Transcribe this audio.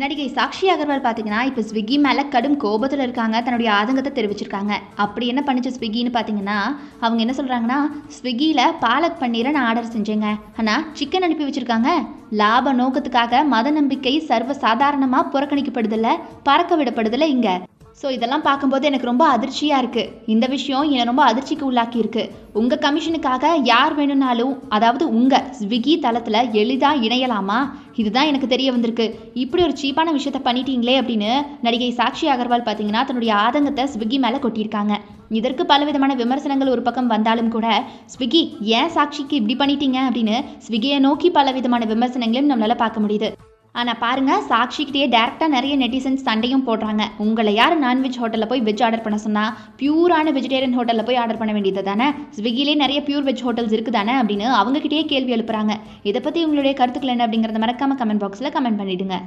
நடிகை சாக்ஷி அகர்வால் பார்த்தீங்கன்னா, இப்போ ஸ்விக்கி மேல கடும் கோபத்துல இருக்காங்க. தன்னுடைய ஆதங்கத்த தெரிவிச்சிருக்காங்க. அப்படி என்ன பண்ணுச்சு ஸ்விக்கின்னு பார்த்தீங்கன்னா, அவங்க என்ன சொல்றாங்கன்னா, "ஸ்விக்கியில பாலக் பன்னீர நான் ஆர்டர் செஞ்சேங்க. ஆனா சிக்கன் அனுப்பி வச்சிருக்காங்க. லாப நோக்கத்துக்காக மத நம்பிக்கை சர்வ சாதாரணமா புறக்கணிக்கப்படுதுல்ல, பறக்க விடப்படுதுல்ல இங்க." ஸோ இதெல்லாம் பார்க்கும்போது எனக்கு ரொம்ப அதிர்ச்சியாக இருக்குது. இந்த விஷயம் என்னை ரொம்ப அதிர்ச்சிக்கு உள்ளாக்கி இருக்கு. உங்கள் கமிஷனுக்காக யார் வேணும்னாலும், அதாவது உங்கள் ஸ்விக்கி தளத்தில் எளிதாக இணையலாமா? இதுதான் எனக்கு தெரிய வந்திருக்கு. இப்படி ஒரு சீப்பான விஷயத்த பண்ணிட்டீங்களே அப்படின்னு நடிகை சாக்ஷி அகர்வால் பார்த்தீங்கன்னா தன்னுடைய ஆதங்கத்தை ஸ்விக்கி மேலே கொட்டியிருக்காங்க. இதற்கு பலவிதமான விமர்சனங்கள் ஒரு பக்கம் வந்தாலும் கூட, ஸ்விக்கி ஏன் சாக்ஷிக்கு இப்படி பண்ணிட்டீங்க அப்படின்னு ஸ்விக்கியை நோக்கி பலவிதமான விமர்சனங்களையும் நம்மளால் பார்க்க முடியுது. ஆனால் பாருங்கள், சாக்ஷிக்கிட்டே டேரெக்டாக நிறைய நெட்டிசன்ஸ் சண்டையும் போடுறாங்க. உங்களை யார் நான்வெஜ் ஹோட்டலில் போய் வெஜ் ஆர்டர் பண்ண சொன்னால், பியூரான வெஜிடேரியன் ஹோட்டலில் போய் ஆர்டர் பண்ண வேண்டியது தானே? ஸ்விக்கிலே நிறைய பியூர் வெஜ் ஹோட்டல்ஸ் இருக்குது தானே அப்படின்னு அவங்ககிட்டயே கேள்வி எழுப்புறாங்க. இதை பற்றி உங்களுடைய கருத்துக்கள் என்ன அப்படிங்கிறத மறக்காமல் கமெண்ட் பாக்ஸில் கமெண்ட் பண்ணிவிடுங்க.